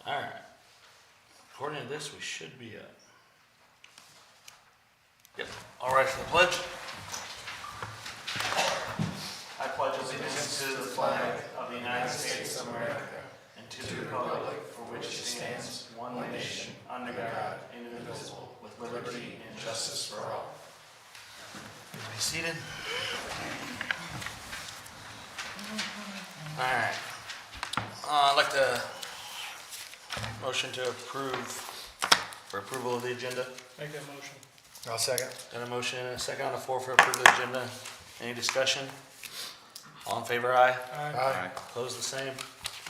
Alright. According to this, we should be up. Yep. Alright for the pledge. I pledge allegiance to the flag of the United States of America and to the republic for which it stands, one nation, under God, indivisible, with liberty and justice for all. Be seated. Alright. I'd like to motion to approval of the agenda. Make that motion. I'll second. Got a motion and a second on the floor for approval of the agenda. Any discussion? All in favor, aye. Aye. Opposed, the same.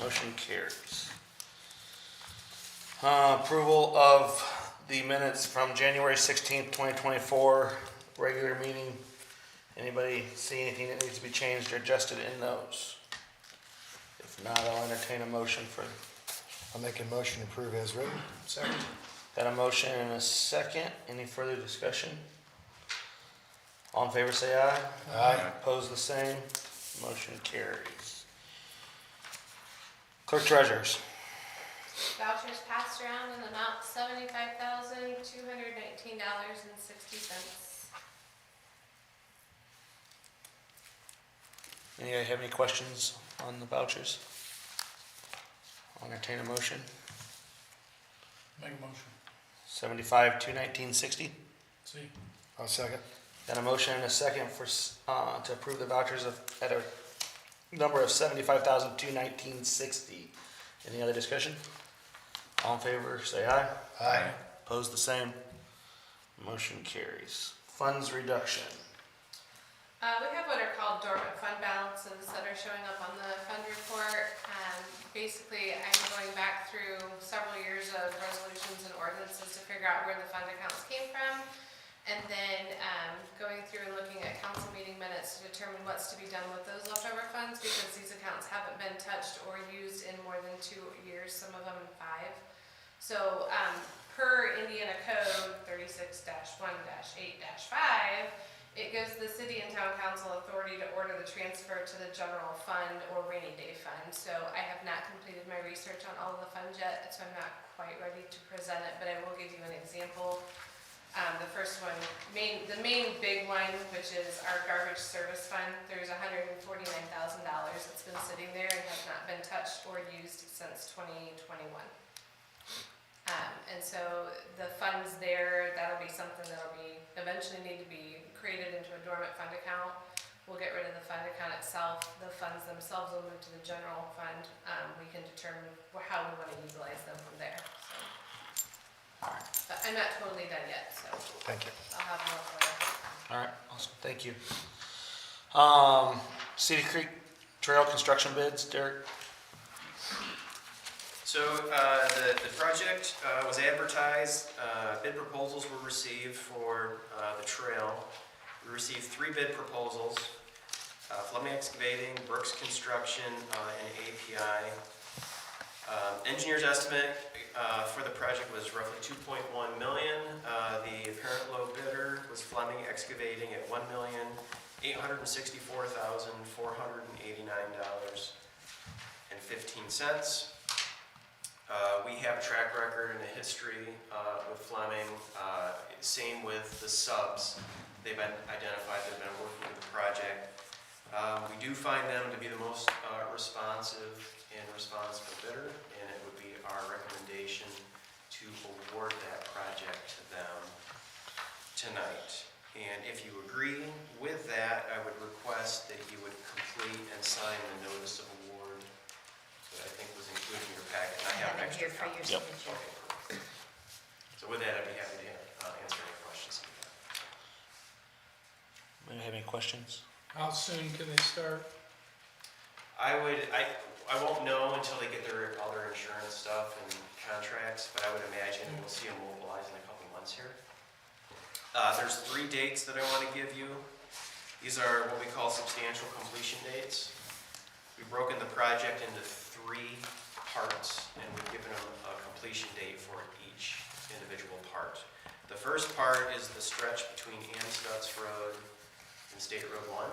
Motion carries. Approval of the minutes from January 16th, 2024, regular meeting. Anybody see anything that needs to be changed or adjusted in those? If not, I'll entertain a motion for. I'll make a motion to approve as written. Second. Got a motion and a second. Any further discussion? All in favor, say aye. Aye. Opposed, the same. Motion carries. Clerk treasurers. Vouchers passed around in the amount $75,219.60. Anybody have any questions on the vouchers? I'll entertain a motion. Make a motion. 75,219.60. See. I'll second. Got a motion and a second for to approve the vouchers at a number of $75,219.60. Any other discussion? All in favor, say aye. Aye. Opposed, the same. Motion carries. Funds reduction. We have what are called dormant fund balances that are showing up on the fund report. Basically, I'm going back through several years of resolutions and ordinances to figure out where the fund accounts came from. And then going through and looking at council meeting minutes to determine what's to be done with those leftover funds, because these accounts haven't been touched or used in more than 2 years, some of them in 5. So per Indiana Code 36-1-8-5, it gives the city and town council authority to order the transfer to the general fund or rainy day fund. So I have not completed my research on all of the funds yet, so I'm not quite ready to present it, but I will give you an example. The first one, the main big one, which is our garbage service fund, there's $149,000 that's been sitting there and has not been touched or used since 2021. And so the funds there, that'll be something that'll be eventually need to be created into a dormant fund account. We'll get rid of the fund account itself. The funds themselves will move to the general fund. We can determine how we want to utilize them from there. So. But I'm not totally done yet, so Thank you. I'll have more for you. All right, awesome. Thank you. Cedar Creek Trail construction bids, Derek. So the project was advertised. Bid proposals were received for the trail. We received 3 bid proposals: Fleming Excavating, Brooks Construction, and API. Engineer's estimate for the project was roughly $2.1 million. The apparent low bidder was Fleming Excavating at $1,864,489.15. We have a track record and a history with Fleming. Same with the subs. They've been identified, they've been working with the project. We do find them to be the most responsive and responsible bidder, and it would be our recommendation to award that project to them tonight. And if you agree with that, I would request that you would complete and sign the notice of award that I think was included in your packet. And I have an extra here for your copy. signature. Okay. So with that, I'd be happy to answer any questions. Anybody have any questions? How soon can they start? I won't know until they get their other insurance stuff and contracts, but I would imagine we'll see them mobilize in a couple months here. There's 3 dates that I want to give you. These are what we call substantial completion dates. We've broken the project into 3 parts, and we've given them a completion date for each individual part. The first part is the stretch between Amstutz Road and State Road 1.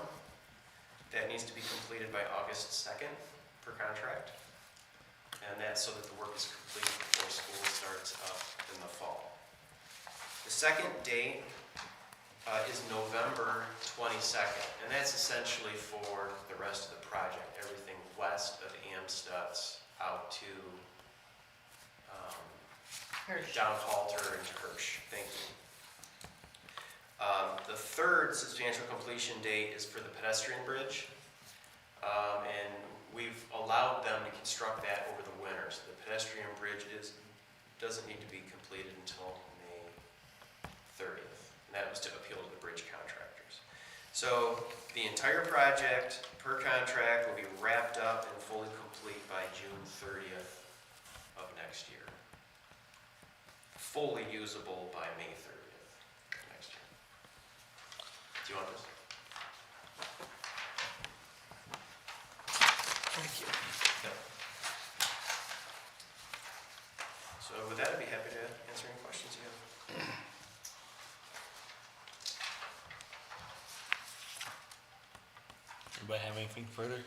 That needs to be completed by August 2nd per contract. And that that's so that the work is complete before school starts up in the fall. The second date is November 22nd, and that's essentially for the rest of the project, everything west of Amstutz out to down Halter and Hirsch. Thank you. The third substantial completion date is for the pedestrian bridge, and we've allowed them to construct that over the winter. So the pedestrian bridge doesn't need to be completed until May 30th, and that was to appeal to the bridge contractors. So the entire project per contract will be wrapped up and fully complete by June 30th of next year. Fully usable by May 30th of next year. Do you want this? Thank you. Yep. So with that, I'd be happy to answer any questions you have. Anybody have anything further?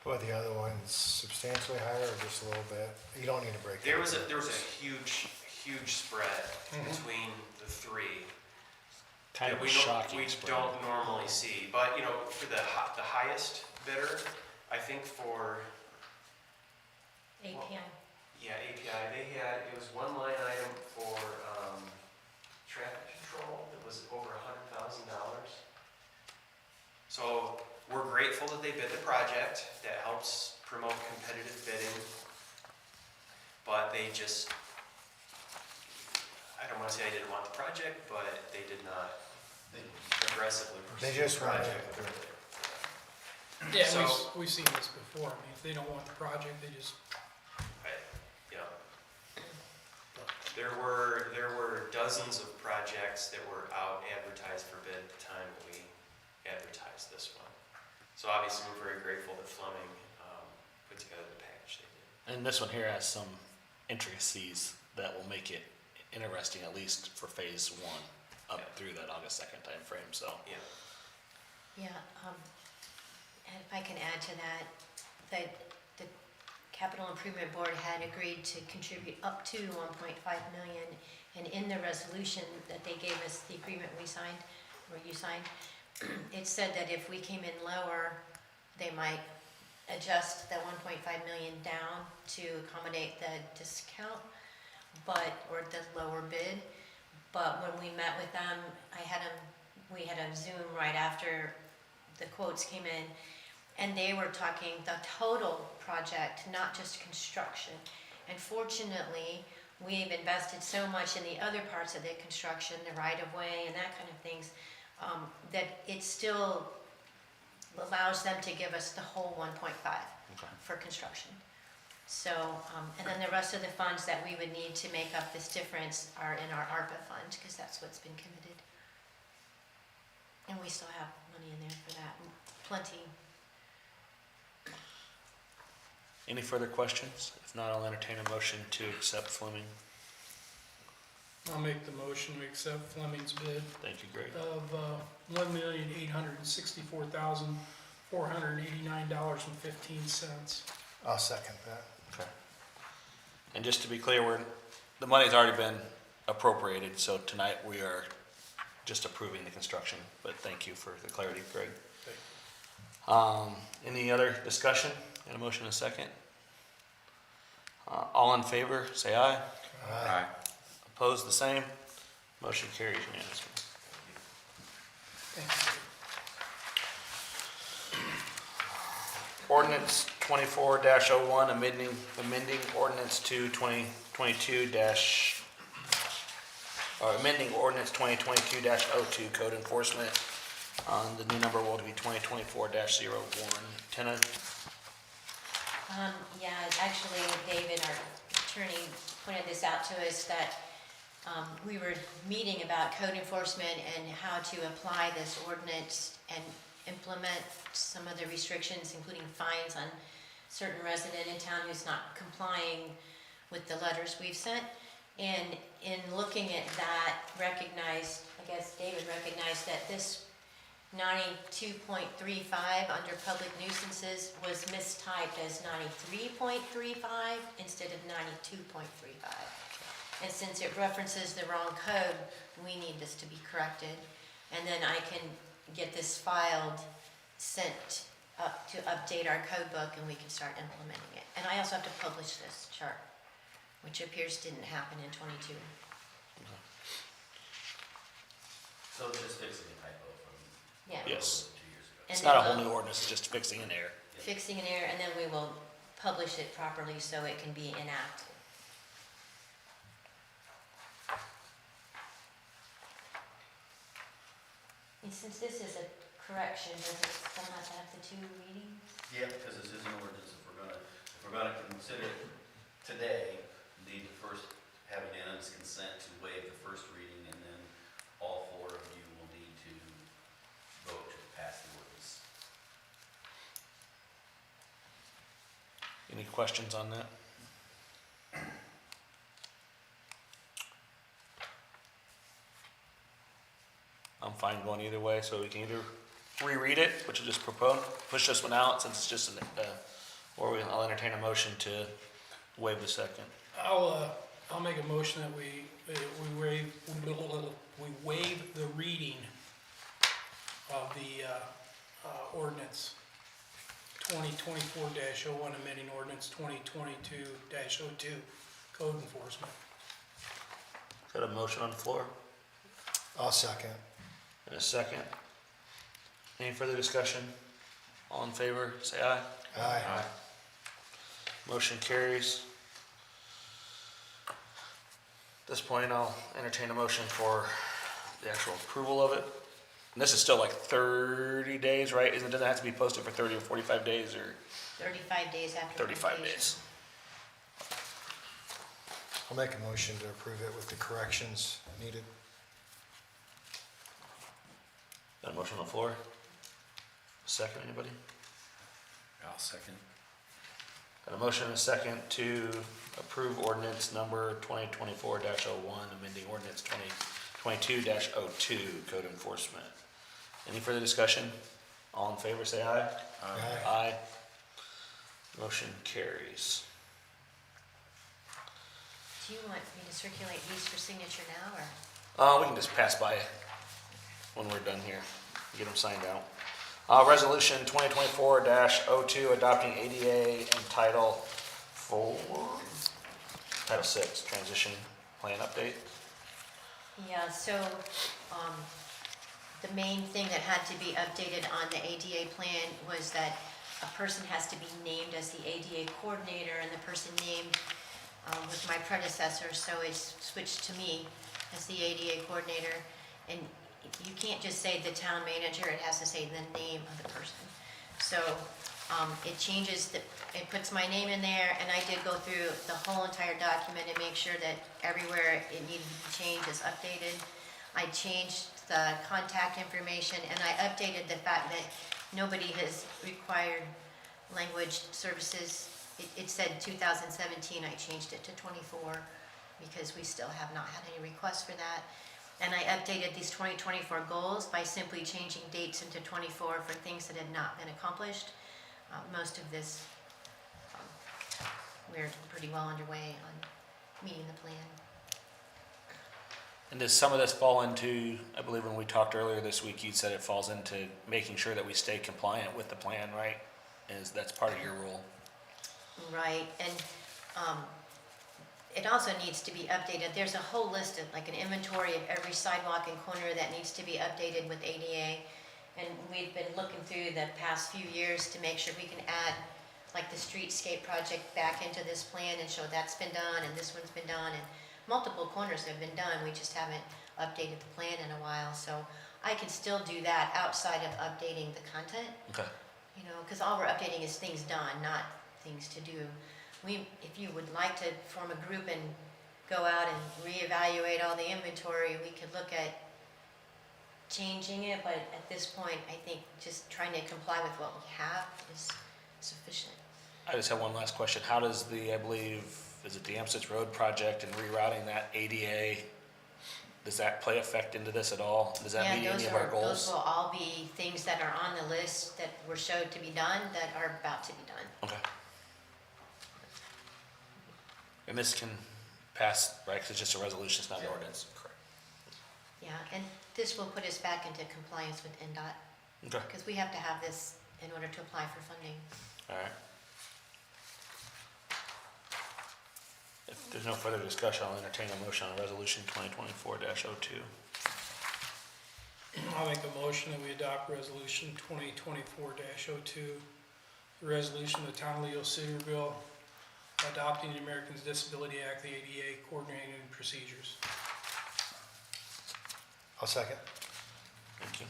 Well, the other one's substantially higher or just a little bit? You don't need to break it. There was a huge spread between the three. Kind that of a we shocking spread. don't normally see, but you know, for the highest bidder, I think for API. API, it was one line item for traffic control that was over $100,000. So we're grateful that they bid the project. That helps promote competitive bidding, but they just, I don't want to say I didn't want the project, but they did not aggressively pursue They just the wanted project. Yeah, So- we've seen this before. I mean, if they don't want the project, they just, Yeah. There were dozens of projects that were out advertised for bid at the time that we advertised this one. So obviously, we're very grateful that Fleming put together the package they did. And this one here has some intricacies that will make it interesting, at least for phase one, up through that August 2nd timeframe, so. Yeah. Yeah, and if I can add to that, the Capital Improvement Board had agreed to contribute up to 1.5 million, and in the resolution that they gave us, the agreement we signed, or you signed, it said that if we came in lower, they might adjust the 1.5 million down to accommodate the discount, or the lower bid. But when we met with them, we had a Zoom right after the quotes came in, and they were talking the total project, not just construction. And fortunately, we've invested so much in the other parts of the construction, the right-of-way and that kind of things, that it still allows them to give us the whole 1.5 for construction. So, and then the rest of the funds that we would need to make up this difference are in our ARPA fund, because that's what's been committed. And we still have money in there for that, plenty. Any further questions? If not, I'll entertain a motion to accept Fleming. I'll make the motion to accept Fleming's bid Thank you, Greg. of $1,864,489.15. I'll second that. Okay. And just to be clear, the money's already been appropriated, so tonight we are just approving the construction, but thank you for the clarity, Greg. Any other discussion? And a motion and a second? All in favor, say aye. Aye. Opposed, the same. Motion carries unanimously. Thank you. Ordinance 24-01, amending ordinance 2022-02 code enforcement. The new number will be 2024-01. Tenant. Yeah, actually, David, our attorney, pointed this out to us, that we were meeting about code enforcement and how to apply this ordinance and implement some of the restrictions, including fines on certain resident in town who's not complying with the letters we've sent. And in looking at that, David recognized that this 92.35 under public nuisances was mistyped as 93.35 instead of 92.35. And since it references the wrong code, we need this to be corrected. And then I can get this filed, sent up to update our code book, and we can start implementing it. And I also have to publish this chart, which appears didn't happen in '22. So it's just fixing a typo from Yeah. Yes. 2 years ago. And It's then not a whole we'll- new ordinance, it's just fixing an error. Fixing an error, and then we will publish it properly so it can be enacted. And since this is a correction, does it still have to have the 2 readings? Yeah, because this is an ordinance, if we're gonna consider it today, we need to first have unanimous consent to waive the first reading, and then all 4 of you will need to vote to pass the ordinance. Any questions on that? I'm fine going either way, so we can either reread it, which will just push this one out since it's just I'll entertain a motion to waive the second. I'll make a motion that we waive the reading of the ordinance 2024-01, amending ordinance 2022-02, code enforcement. Got a motion on the floor I'll second. and a second. Any further discussion? All in favor, say aye. Aye. Motion carries. At this point, I'll entertain a motion for the actual approval of it. And this is still like 30 daes, right? Doesn't it have to be posted for 30 or 45 days or 35 days after 35 publication. days? I'll make a motion to approve it with the corrections needed. Got a motion on the floor? Second, anybody? I'll second. Got a motion and a second to approve ordinance number 2024-01, amending ordinance 2022-02, code enforcement. Any further discussion? All in favor, say aye. Aye. Aye. Motion carries. Do you want me to circulate these for signature now, or? We can just pass by when we're done here, get them signed out. Resolution 2024-02, adopting ADA and Title 6, transition plan update. Yeah, so, the main thing that had to be updated on the ADA plan was that a person has to be named as the ADA coordinator, and the person named was my predecessor, so it's switched to me as the ADA coordinator. And you can't just say the town manager, it has to say the name of the person. So, it changes, it puts my name in there, and I did go through the whole entire document and make sure that everywhere it needed to be changed is updated. I changed the contact information, and I updated the fact that nobody has required language services. It said 2017, I changed it to 24, because we still have not had any requests for that. And I updated these 2024 goals by simply changing dates into 24 for things that had not been accomplished. Most of this, we're pretty well underway on meeting the plan. And does some of this fall into, I believe when we talked earlier this week, you said it falls into making sure that we stay compliant with the plan, right? That's part of your role. Right, and it also needs to be updated. There's a whole list of, like, an inventory of every sidewalk and corner that needs to be updated with ADA. And we've been looking through the past few years to make sure we can add, like, the streetscape project back into this plan and show that's been done and this one's been done, and multiple corners have been done. We just haven't updated the plan in a while. So I can still do that outside of updating the content. Okay. You know, because all we're updating is things done, not things to do. If you would like to form a group and go out and reevaluate all the inventory, we could look at changing it, but at this point, I think just trying to comply with what we have is sufficient. I just have one last question. How does I believe, is it the Amstutz Road project and rerouting that ADA does that play effect into this at all? Does that Yeah, meet any those of our are, those goals? will all be things that are on the list that were showed to be done, that are about to be done. Okay. And this can pass, right, because it's just a resolution, it's not an ordinance? Correct. Yeah, and this will put us back into compliance with NDOT, Okay, because we have to have this in order to apply for funding. all right. If there's no further discussion, I'll entertain a motion on resolution 2024-02. I'll make a motion that we adopt resolution 2024-02, the resolution of the town of Leo-Cedarville adopting the Americans with Disability Act, the ADA coordinating procedures. I'll second. Thank you.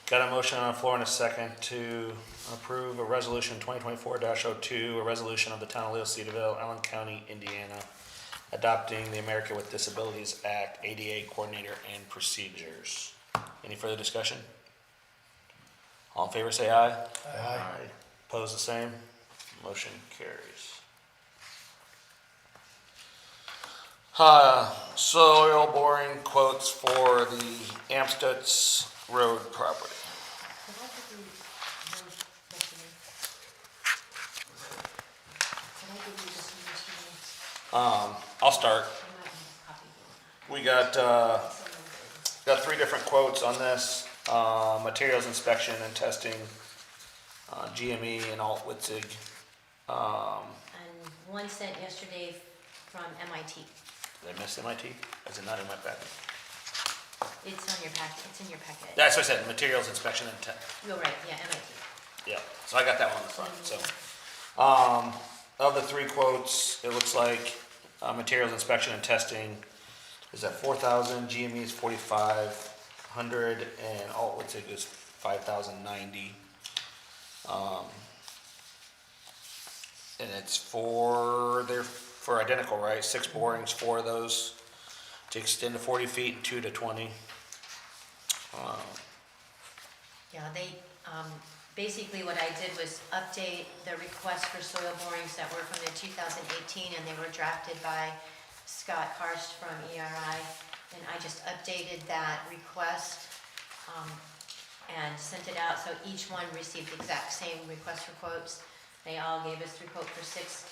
Got a motion on the floor and a second to approve a resolution 2024-02, a resolution of the town of Leo-Cedarville, Allen County, Indiana, adopting the America with Disabilities Act, ADA coordinator and procedures. Any further discussion? All in favor say aye. Aye. Opposed the same? Motion carries. Soil boring quotes for the Amstutz Road property. Did I give you one yesterday? Did I give you this one yesterday? I'll start. I might have a copy of it. We got, Someone did. 3 different quotes on this. Materials inspection and testing, GME and Alt-Witzig. And one sent yesterday from MIT. Did I miss MIT? Is it not in my packet? It's on your packet, it's in your packet. That's what I said, materials inspection and You're right, yeah, MIT. yeah, so I got that one in the front, so. Of the 3 quotes, it looks like, materials inspection and testing is at 4,000, GME is 4,500, and Alt-Witzig is 5,090. And it's for identical, right? 6 borings, 4 of those to extend to 40 feet and 2 to 20. Yeah, they, basically what I did was update the request for soil borings that were from the 2018, and they were drafted by Scott Karst from ERI. And I just updated that request, and sent it out, so each one received the exact same request for quotes. They all gave us 3 quotes for 6.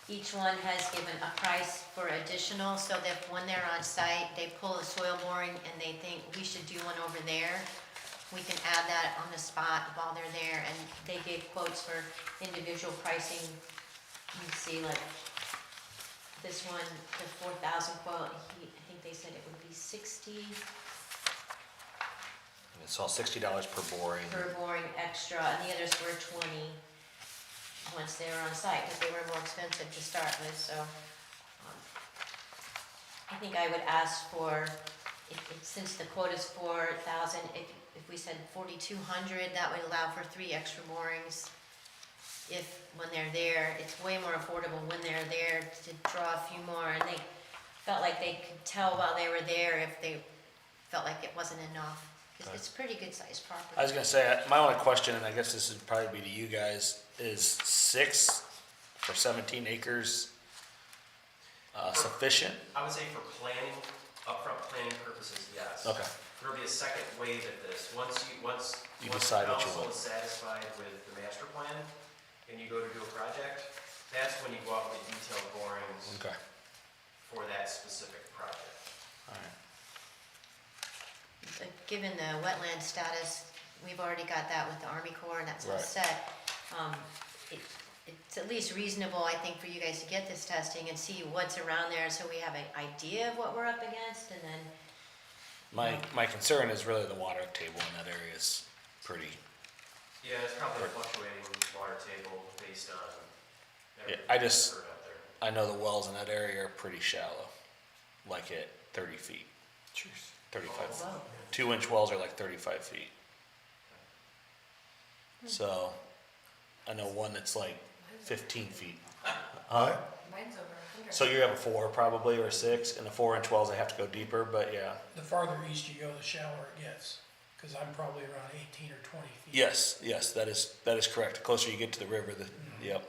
Each one has given a price for additional, so that when they're on site, they pull a soil boring and they think we should do one over there, we can add that on the spot while they're there, and they gave quotes for individual pricing. You see, like, this one, the 4,000 quote, I think they said it would be 60 It's all $60 per boring. per boring extra, and the others were 20 once they were on site, because they were more expensive to start with, so. I think I would ask for, since the quote is 4,000, if we said 4,200, that would allow for 3 extra borings. If, when they're there, it's way more affordable when they're there to draw a few more, and they felt like they could tell while they were there if they felt like it wasn't enough. Because it's pretty good sized property. I was gonna say, my only question, and I guess this would probably be to you guys, is 6 for 17 acres sufficient? I would say for planning, upfront planning purposes, yes. Okay, There'll be a second wave at this. Once You decide what you council want. is satisfied with the master plan and you go to do a project, that's when you go out with the detailed borings okay, for that specific project. all right. Given the wetland status, we've already got that with the Army Corps, and that's all Right. set. It's at least reasonable, I think, for you guys to get this testing and see what's around there, so we have an idea of what we're up against, and then, My concern is really the water table in that area is pretty, Yeah, it's probably a fluctuating water table based on Yeah, everything I that's just- occurred out there. I know the wells in that area are pretty shallow, like at 30 feet. 35. whoa. 2-inch wells are like 35 feet. So, I know one that's like 15 feet. Aye. Mine's over 100. So you have a 4 probably, or 6, and the 4-inch wells, they have to go deeper, but yeah. The farther east you go, the shallower it gets, because I'm probably around 18 or 20 feet. Yes, that is correct. The closer you get to the river, yep.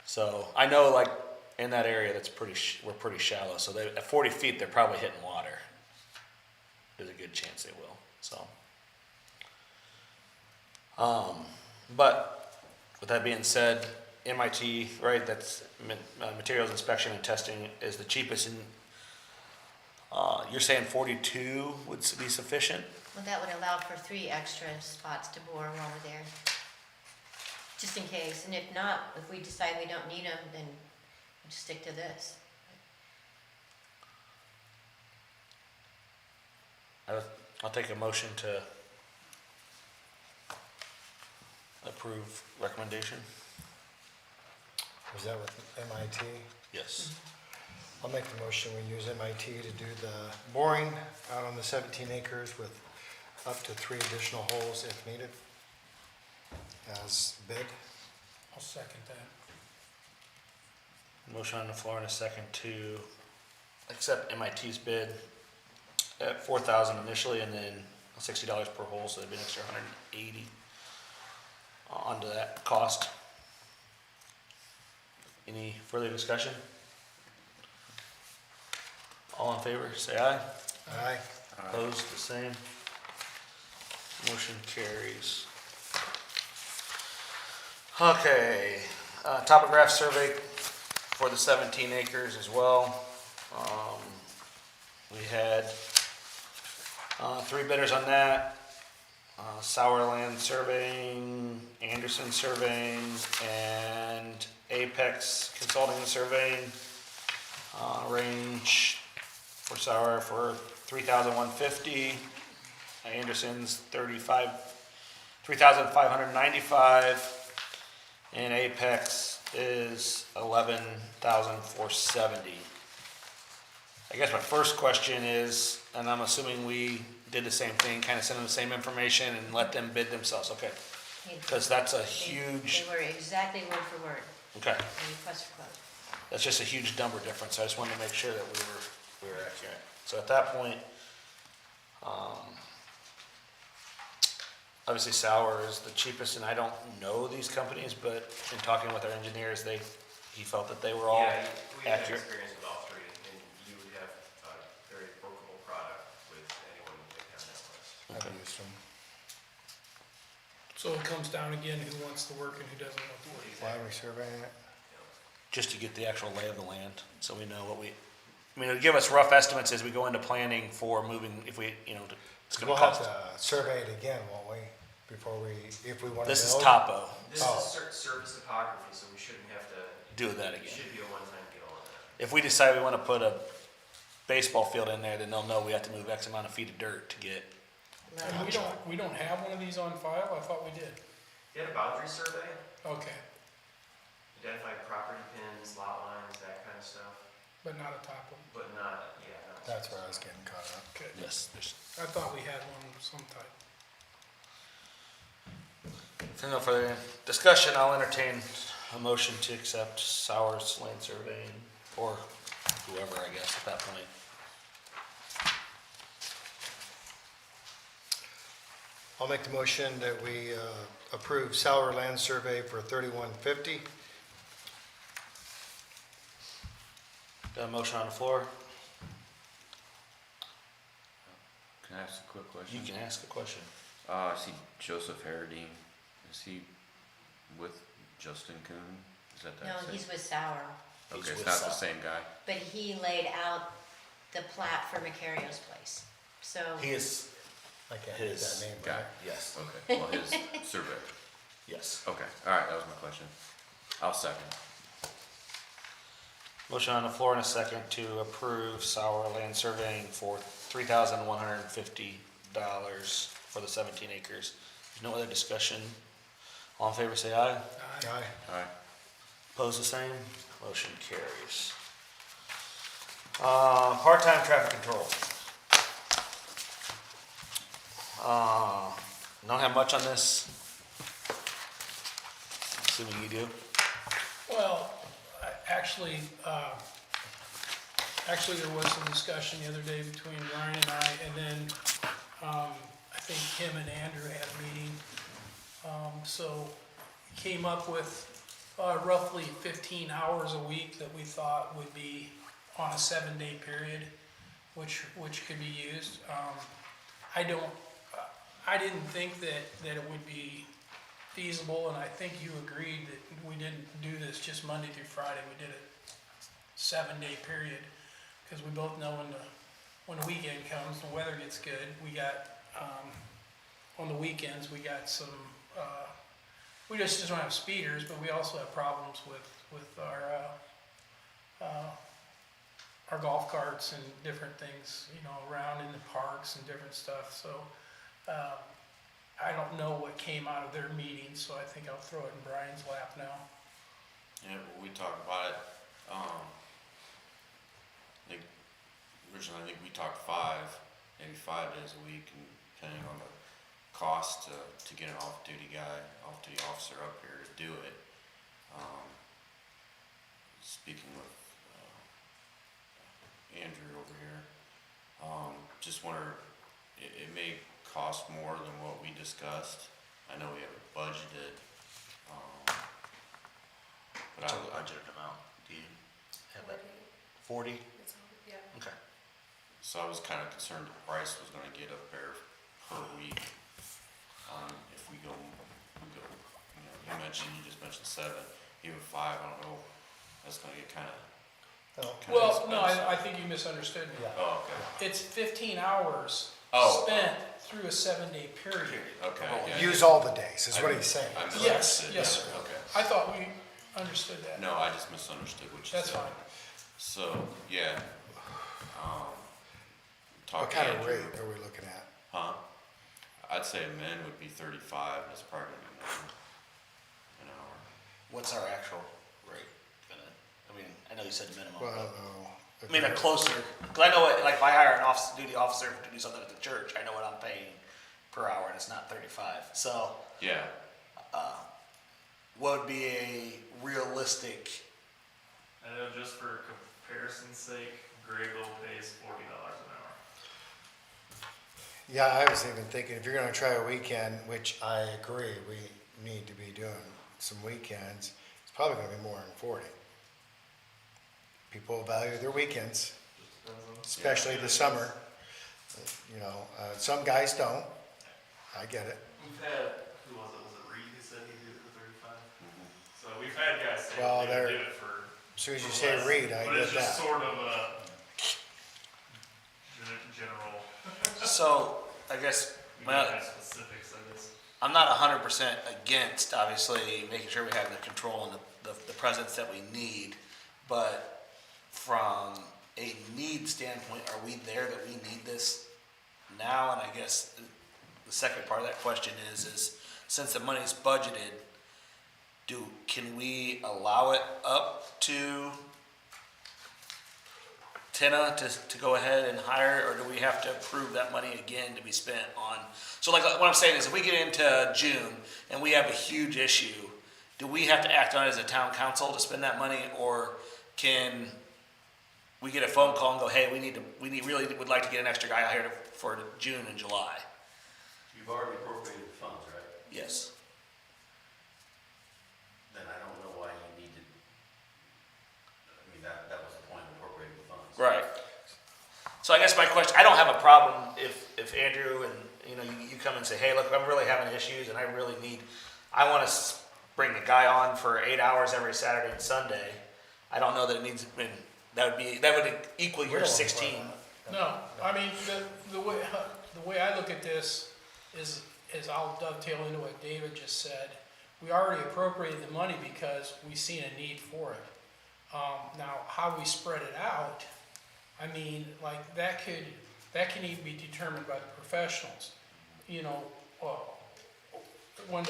So, I know like in that area, that's we're pretty shallow, so at 40 feet, they're probably hitting water. There's a good chance they will, so. But with that being said, MIT, right, that's materials inspection and testing is the cheapest, and you're saying 42 would be sufficient? Well, that would allow for 3 extra spots to bore while we're there, just in case. And if not, if we decide we don't need them, then we'll just stick to this. I'll take a motion to approve recommendation. Was that with MIT? Yes. I'll make the motion, we use MIT to do the boring out on the 17 acres with up to 3 additional holes if needed as bid. I'll second that. Motion on the floor in a second to accept MIT's bid at $4,000 initially, and then $60 per hole, so that'd be an extra $180 onto that cost. Any further discussion? All in favor, say aye. Aye. Opposed, the same. Motion carries. Okay, topograph survey for the 17 acres as well. We had 3 bidders on that. Sourland Surveying, Anderson Surveying, and Apex Consulting and Surveying. Range for Sauer for $3,150. Anderson's 3,595, and Apex is $11,470. I guess my first question is, and I'm assuming we did the same thing, kind of send them the same information and let them bid themselves, okay? Because that's a huge, They were exactly word for word, okay, the request for quote. that's just a huge number difference. I just wanted to make sure that we were accurate. So at that point, obviously Sauer is the cheapest, and I don't know these companies, but in talking with our engineers, he felt that they were all Yeah, we have accurate. experience with all 3, and you would have a very workable product with anyone you pick on that list. I've Okay. used them. So it comes down again, who wants the work and who doesn't want the work. Why are we surveying it? Just to get the actual lay of the land, so we know it'll give us rough estimates as we go into planning for moving, if we, it's gonna We'll have cost. to survey it again, won't we? Before if we want to build. This is topo, This Oh. is surface topography, so we shouldn't have to, do that it again. should be a one-time deal on that. If we decide we wanna put a baseball field in there, then they'll know we have to move X amount of feet of dirt to get. And we don't have one of these on file? I thought we did. You had a boundary survey, Okay, identify property pins, lot lines, that kind of stuff, but not a top one. but not, not. That's where I was getting caught up. Okay. Yes, I thought we had one of some type. if there's no further discussion, I'll entertain a motion to accept Sauer's land surveying, or whoever, I guess, at that point. I'll make the motion that we approve Sauer Land Survey for $3,150. Got a motion on the floor? Can I ask a quick question? You can ask a question. I see Joseph Harradine. Is he with Justin Kuhn? Is that No, same? he's with Sauer, He's Okay, it's with not the Sauer. same guy. but he laid out the plat for Macario's place. So, He is, I can't read His that name, Guy. right? yes, Okay, well, his survey. yes. Okay, all right, that was my question. I'll second. Motion on the floor in a second to approve Sauer land surveying for $3,150 for the 17 acres. There's no other discussion. All in favor, say aye. Aye. All right. Opposed, the same. Motion carries. Part-time traffic control. Don't have much on this. Assuming you do. Well, actually, there was some discussion the other day between Ryan and I, and then, I think Kim and Andrew had a meeting. So came up with, roughly 15 hours a week that we thought would be on a 7-day period, which could be used. I didn't think that it would be feasible, and I think you agreed that we didn't do this just Monday through Friday, we did a 7-day period, because we both know when the weekend comes, the weather gets good, we got, on the weekends, we got some, we just don't have speeders, but we also have problems with our golf carts and different things, around in the parks and different stuff, so, I don't know what came out of their meeting, so I think I'll throw it in Brian's lap now. Yeah, we talked about it, originally, I think we talked maybe 5 days a week, and depending on the cost to get an off-duty officer up here to do it. Speaking with Andrew over here, just wonder, it may cost more than what we discussed. I know we have it budgeted, but What's our budgeted amount? Do you have that? 40? It's all- Yeah. Okay. so I was kind of concerned the price was gonna get up there per week. If we go, you just mentioned 7, even 5, I don't know, that's gonna get kind of, Oh, Well, no, I think you misunderstood me. yeah. oh, okay. It's 15 hours Oh. spent through a 7-day period. Okay, yeah. Use all the days, is what he's saying. I Yes, misunderstood. yes, sir. Okay. I thought we understood that. No, I just misunderstood what you said. That's fine. So, yeah. Talk What to kind of Andrew. rate are we looking at? Huh? I'd say men would be 35, that's probably an hour. What's our actual rate gonna, I know you said minimum, Well, I but, don't know. I mean, a closer, cause I know it, like if I hire an duty officer to do something at the church, I know what I'm paying per hour and it's not 35. So, Yeah, what would be a realistic, I know just for comparison's sake, Graybill pays $40 an hour. Yeah, I was even thinking, if you're gonna try a weekend, which I agree, we need to be doing some weekends, it's probably gonna be more than 40. People value their weekends, Just depends on. especially the summer. Some guys don't. I get it. We've had, who was it Reed who said he did it for 35? So we've had guys say Well, they they're- did it for. As soon as you for say less, Reed, I but get it's just that. sort of a general, so, I guess, we well, don't have specifics, I guess. I'm not 100% against, obviously, making sure we have the control and the presence that we need, but from a need standpoint, are we there that we need this now? And I guess the second part of that question is since the money's budgeted, can we allow it up to TINA to go ahead and hire, or do we have to approve that money again to be spent on? So like what I'm saying is, if we get into June and we have a huge issue, do we have to act on it as a town council to spend that money, or can we get a phone call and go, hey, we really would like to get an extra guy out here for June and July? You've already appropriated the funds, right? Yes. Then I don't know why you need to, that was the point of appropriating the funds. Right. So I guess my question, I don't have a problem if Andrew and, you come and say, hey, look, I'm really having issues and I want to bring the guy on for 8 hours every Saturday and Sunday. I don't know that it needs, that would equal We your don't wanna 16. plan that. No, I mean, the way I look at this is I'll dovetail into what David just said. We already appropriated the money because we seen a need for it. Now, how we spread it out, like that can even be determined by the professionals. When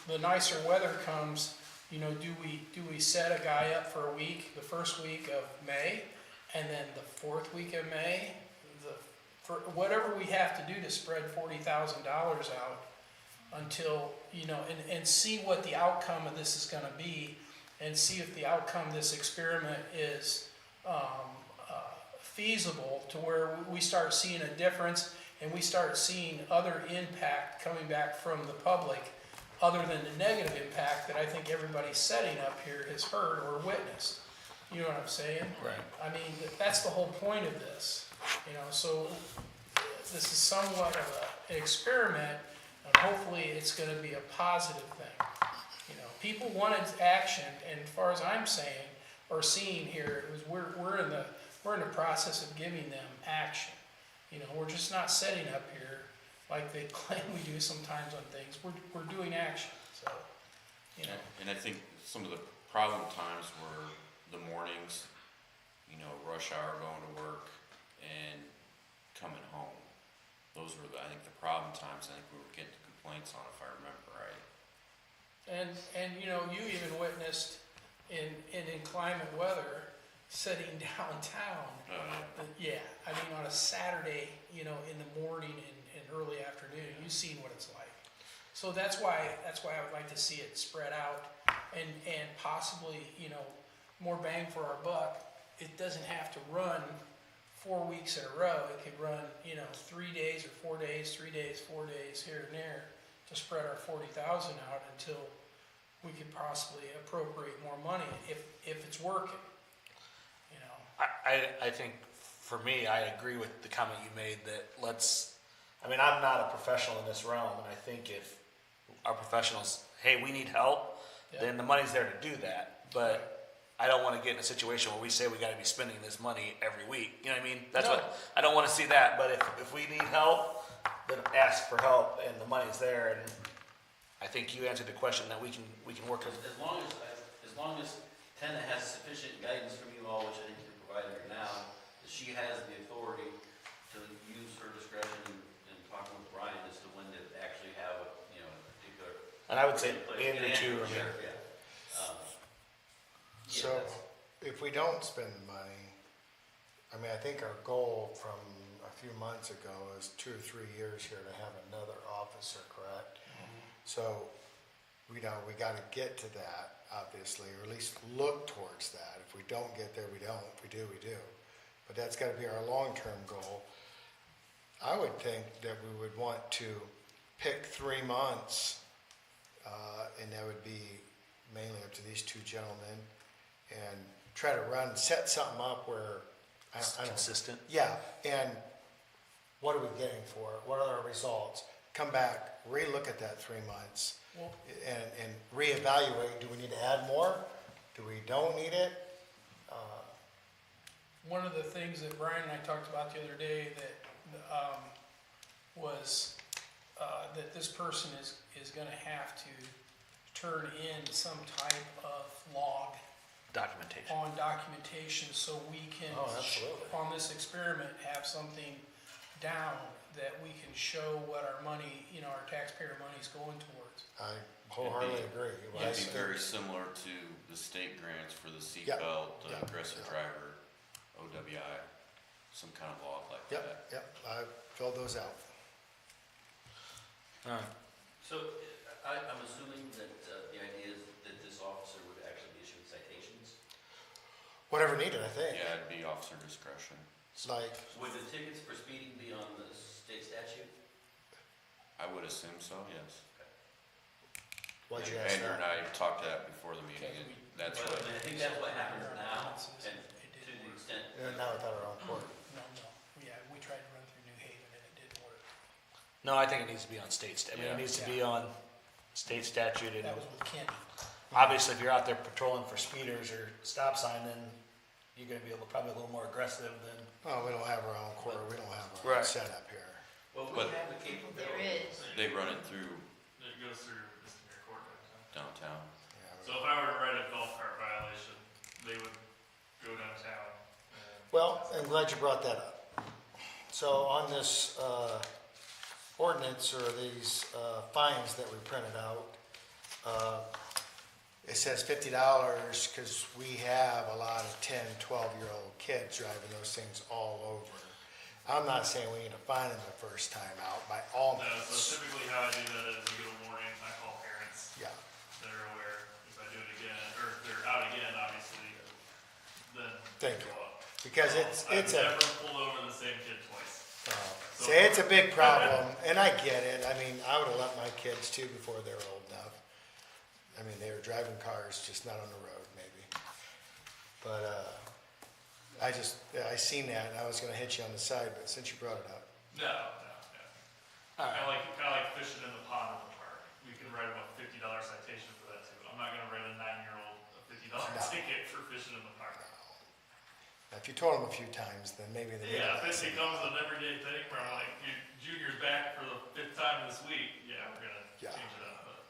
the nicer weather comes, do we set a guy up for a week, the first week of May, and then the fourth week of May, for whatever we have to do to spread $40,000 out until, and see what the outcome of this is gonna be, and see if the outcome of this experiment is feasible to where we start seeing a difference and we start seeing other impact coming back from the public. other than the negative impact that I think everybody setting up here has heard or witnessed. You know what I'm saying? Right. I mean, that's the whole point of this, you know, so this is somewhat of an experiment, and hopefully it's gonna be a positive thing. You know, people wanted action, and as far as I'm saying, or seeing here, it was, we're in the process of giving them action. You know, we're just not setting up here like they claim we do sometimes on things, we're doing action, so, you know. And I think some of the problem times were the mornings, you know, rush hour going to work and coming home. Those were, I think, the problem times. I think we were getting complaints on, if I remember right. And you know, you even witnessed in inclement weather, sitting downtown. Yeah, I mean, on a Saturday, you know, in the morning and early afternoon, you've seen what it's like. So that's why I would like to see it spread out and possibly, you know, more bang for our buck. It doesn't have to run 4 weeks in a row. It could run, you know, 3 days or 4 days, 3 days, 4 days here and there to spread our 40,000 out until we could possibly appropriate more money if it's working, you know. I think, for me, I agree with the comment you made that I mean, I'm not a professional in this realm, and I think if our professionals, hey, we need help, then the money's there to do that. But I don't want to get in a situation where we say we got to be spending this money every week. You know what I mean? That's what I don't want to see that. But if we need help, then ask for help, and the money's there. And I think you answered the question that we can work with. As long as Tana has sufficient guidance from you all, which I think you're providing her now, that she has the authority to use her discretion in talking with Brian as to when to actually have a, you know, a particular. And I would say Andrew too. Sure, yeah. So if we don't spend the money, I mean, I think our goal from a few months ago is 2 or 3 years here to have another officer, correct? So we got to get to that, obviously, or at least look towards that. If we don't get there, we don't. If we do, we do. But that's got to be our long-term goal. I would think that we would want to pick 3 months, and that would be mainly up to these 2 gentlemen, and try to set something up where I don't Consistent. Yeah, and what are we getting for it? What are our results? Come back, re-look at that 3 months, Well, and reevaluate. Do we need to add more? Do we don't need it? one of the things that Brian and I talked about the other day that was that this person is going to have to turn in some type of log Documentation. on documentation so we can, Oh, absolutely. on this experiment, have something down that we can show what our money, you know, our taxpayer money is going towards. I wholeheartedly agree. It'd be very similar to the state grants for the Yep. seatbelt, Yep. aggressive driver, OWI, some kind of law like that. Yep, I filled those out. All right. So I'm assuming that the idea is that this officer would actually be issuing citations? Whatever needed, I think. Yeah, it'd be officer discretion. It's like, Would the tickets for speeding be on the state statute? I would assume so, yes. why'd you ask Andrew and that? I talked that before the meeting, and that's But what, I think that's what happens now, and to the extent. Now without our own court. No, yeah, we tried to run through New Haven and it didn't work. No, I think it needs to be on state. I mean, it Yeah. needs to be on state statute, and That was with Kenny. obviously, if you're out there patrolling for speeders or stop sign, then you're going to be probably a little more aggressive than. Oh, we don't have our own court. We don't have our own Right. setup here. Well, we But- have the capability. There is. they run it through It goes through misdemeanor court downtown. downtown. Yeah, So if I were to write a golf cart violation, they would go downtown. Well, I'm glad you brought that up. So on this ordinance or these fines that we printed out, it says $50 because we have a lot of 10, 12-year-old kids driving those things all over. I'm not saying we need to fine them the first time out, by all No, means. so typically how I do that is you get a warning, I call parents, Yeah, they're aware, if I do it again, or if they're out again, obviously, then. Thank you. go up. because it's I've a, never pulled over the same kid twice. say it's a big problem, and I get it. I mean, I would have let my kids too before they're old enough. I mean, they were driving cars, just not on the road, maybe. But, I seen that, and I was gonna hit you on the side, but since you brought it up. No. All right. Kinda like fishing in the pond in the park. We can write them a $50 citation for that too. I'm not gonna write a 9-year-old a $50 No. ticket for fishing in the park. Now, if you told them a few times, then maybe they. Yeah, if it becomes an everyday thing where I'm like, Junior's back for the 5th time this week, yeah, we're gonna Yeah. change it up, but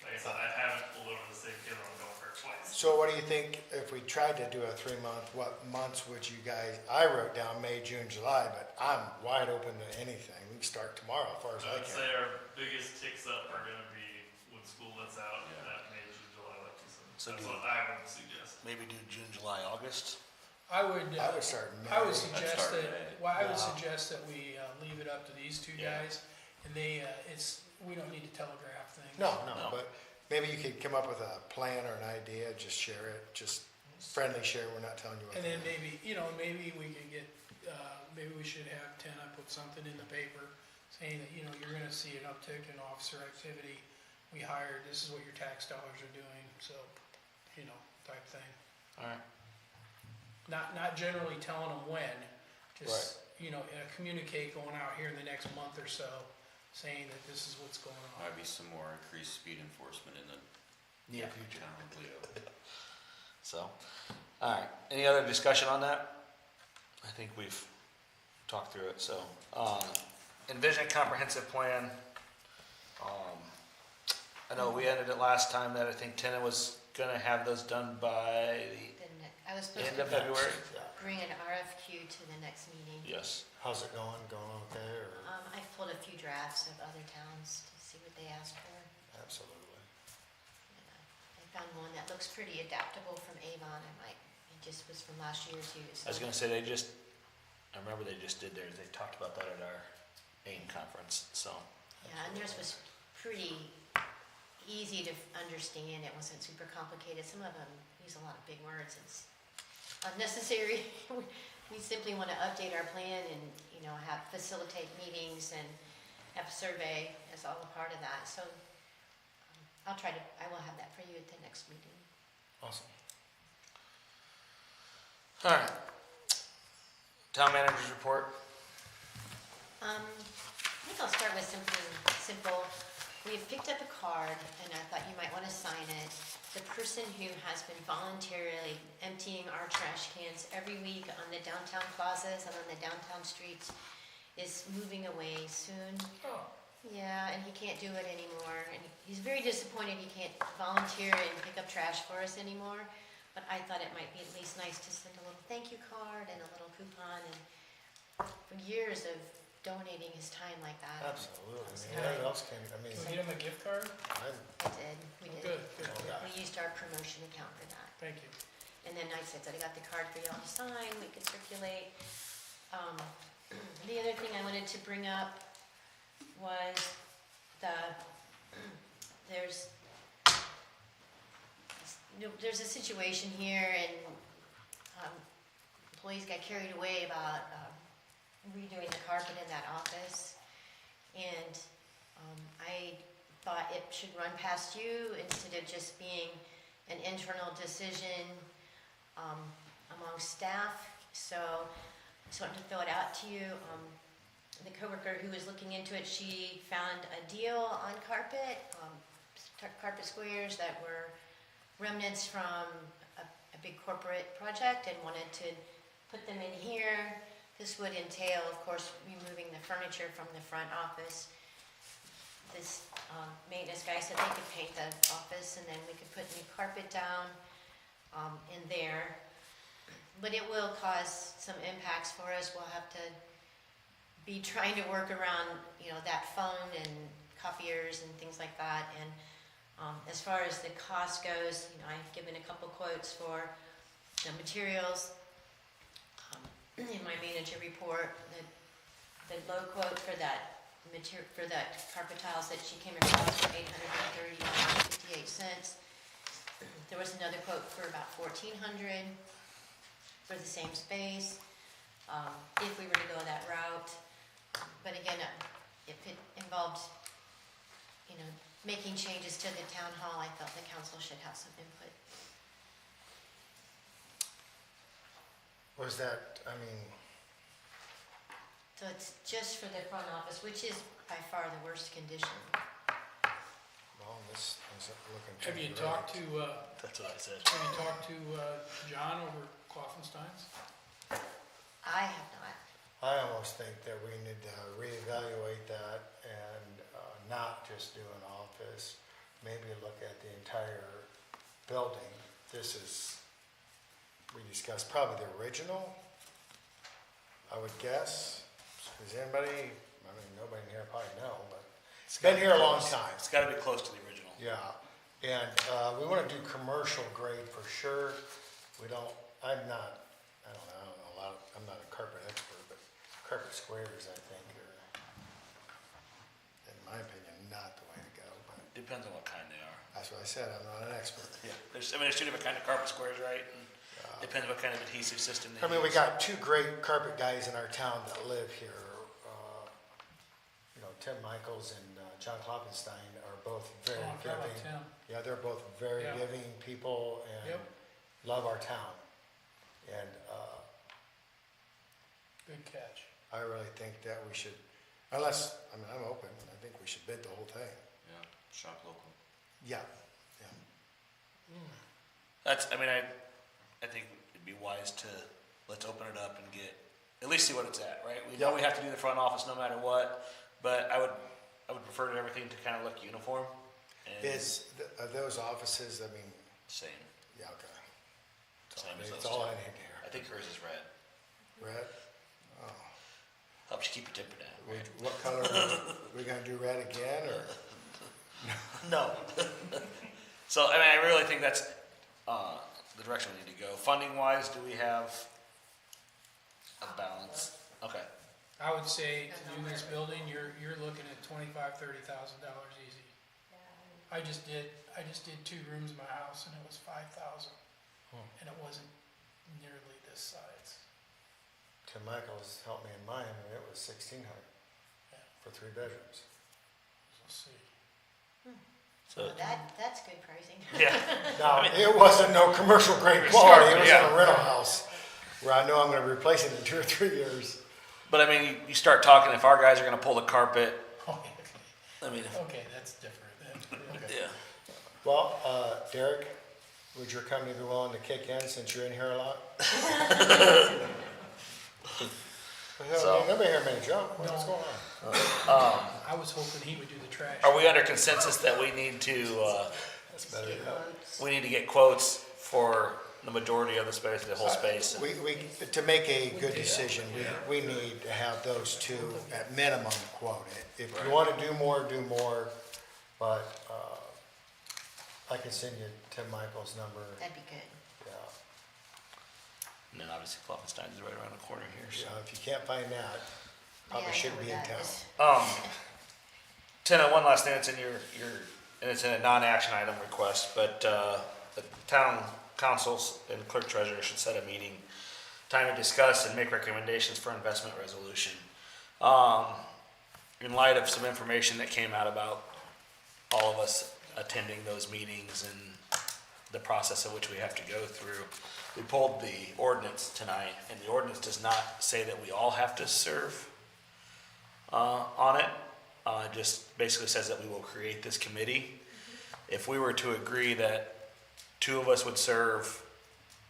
like I said, I haven't pulled over the same kid on golf cart twice. So what do you think, if we tried to do a 3-month, what months would you guys, I wrote down May, June, July, but I'm wide open to anything. We can start tomorrow, as far as I I'd can. say our biggest ticks up are gonna be when school lets out, Yeah. that May, June, July, like you said. So That's do- what I would suggest. Maybe do June, July, August? I would, I would start in May. I would suggest start that, May. well, I would Yeah. suggest that we leave it up to these two Yeah. guys, and they, we don't need to telegraph things. No, No. but maybe you could come up with a plan or an idea, just share it, just friendly share, we're not telling you what And to then do. maybe, maybe we could get, maybe we should have Tenna put something in the paper saying that, you're gonna see an uptick in officer activity. We hired, this is what your tax dollars are doing, so, type thing. All right. Not generally telling them when, just, communicate going out here in the next month or so, saying that this is what's going on. Might be some more increased speed enforcement in the Near future. Town of Leo. So, all right, any other discussion on that? I think we've talked through it, so, envision comprehensive plan. I know we ended it last time that I think Tenna was gonna have those done by Then I was the supposed end of to February? Yeah. bring an RFQ to the next meeting. Yes. How's it going okay, or? I pulled a few drafts of other towns to see what they asked for. Absolutely. I found one that looks pretty adaptable from Avon. It just was from last year too. I was gonna say I remember they just did theirs, they talked about that at our AIM conference, so. Yeah, and theirs was pretty easy to understand. It wasn't super complicated. Some of them use a lot of big words. It's unnecessary. We simply want to update our plan and, facilitate meetings and have a survey as all a part of that. So I will have that for you at the next meeting. Awesome. All right. Town manager's report. I think I'll start with something simple. We've picked up a card, and I thought you might want to sign it. The person who has been voluntarily emptying our trash cans every week on the downtown plazas and on the downtown streets is moving away soon. Oh, Yeah, and he can't do it anymore, and he's very disappointed he can't volunteer and pick up trash for us anymore. But I thought it might be at least nice to send a little thank you card and a little coupon, and for years of donating his time like that. Absolutely. Yeah. What else can, can we get him a gift card? I We did. Good, good, Oh, yeah. We used our promotion account for that. thank you. And then I said that I got the card for y'all to sign, we could circulate. The other thing I wanted to bring up was there's a situation here, and employees got carried away about redoing the carpet in that office. And I thought it should run past you instead of just being an internal decision among staff. So I just wanted to throw it out to you. The coworker who was looking into it, she found a deal on carpet, carpet squares that were remnants from a big corporate project, and wanted to put them in here. This would entail, of course, removing the furniture from the front office. This maintenance guy said they could paint the office, and then we could put new carpet down in there. But it will cause some impacts for us. We'll have to be trying to work around, that phone and copiers and things like that. And as far as the cost goes, I've given a couple quotes for the materials. In my manager report, the low quote for that carpet tiles that she came across for $830.58. There was another quote for about $1,400 for the same space, if we were to go that route. But again, if it involved, making changes to the town hall, I felt the council should have some input. Was that, I mean, So it's just for the front office, which is by far the worst condition. well, this is looking. Have you pretty talked great. to, That's what I said. have you talked to, John over at Kloffenstein's? I have not. I almost think that we need to reevaluate that and not just do an office, maybe look at the entire building. This is, we discussed probably the original, I would guess. Does anybody, I mean, nobody in here probably know, but it's been here a long time. It's gotta be close to the original. Yeah, and we want to do commercial grade for sure. We don't, I don't know a lot, I'm not a carpet expert, but carpet squares, I think, are, in my opinion, not the way to go, but Depends on what kind they are. that's what I said, I'm not an expert. Yeah. There's two different kind of carpet squares, right? And depends what kind of adhesive system they I mean, we use. got two great carpet guys in our town that live here. Tim Michaels and John Kloppenstein are both very Oh, I forgot about giving. Tim. Yeah, they're both very Yeah. giving people and Yep. love our town. And Good catch. I really think that we should, unless, I mean, I'm open, and I think we should bid the whole thing. Yeah, shop local. Yeah, That's, I think it'd be wise to, let's open it up and get, at least see what it's at, right? We know we have to do the front office no matter what, but I would prefer everything to kind of look uniform and are those offices, I mean, same. yeah, okay. Same as It's those all two. I need to I think hers is red. hear. Red? Oh. Helps you keep your temper down. Right? What color, we gonna do red again, or? No. So, I really think that's the direction we need to go. Funding wise, do we have a balance? Okay. I would say to do this building, you're looking at $25,000, $30,000 easy. I just did 2 rooms in my house and it was 5,000, and it wasn't nearly this size. Tim Michaels helped me in mine, and it was 1,600 Yeah. for 3 bedrooms. We'll see. So, Well, that's good pricing. yeah. Now, it wasn't no commercial grade It's quality, it carpet, was yeah. in a rental house, where I know I'm gonna replace it in 2 or 3 years. But you start talking, if our guys are gonna pull the carpet, Okay, that's different then. Okay. yeah. Well, Derek, would your company be willing to kick in since you're in here a lot? So- Nobody here made a joke, what's going on? I was hoping he would do the trash. Are we under consensus that we need to, That's better, Get yeah. quotes. we need to get quotes for the majority of the space, the whole space? To make a good decision, we need to have those two at minimum quoted. If you wanna do more, but, I can send you Tim Michael's number, That'd be good. yeah. And then obviously Kloppenstein's right around the corner here, so. If you can't find that, probably Yeah, I know shouldn't where be in that town. is. Tina, one last thing, it's in and it's in a non-action item request, but, the town councils and clerk treasurer should set a meeting, time to discuss and make recommendations for investment resolution. In light of some information that came out about all of us attending those meetings and the process in which we have to go through, we pulled the ordinance tonight, and the ordinance does not say that we all have to serve on it. It just basically says that we will create this committee. If we were to agree that 2 of us would serve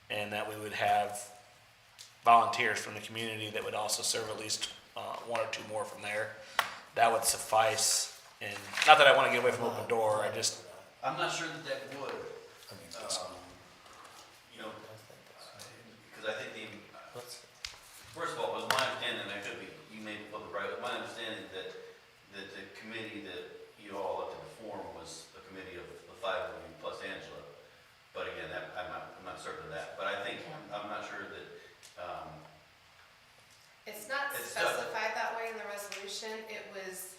and that we would have volunteers from the community that would also serve at least 1 or 2 more from there, that would suffice. And not that I want to get away from open door, I just, I'm not sure that would, I mean, that's- because I think first of all, it was my understanding, and I could be, you may be public right, but my understanding that the committee that you all elected to form was a committee of the 5 of you plus Angela. But again, I'm not certain of that, but I think, I'm not sure that, It's not It's tough. specified that way in the resolution, it was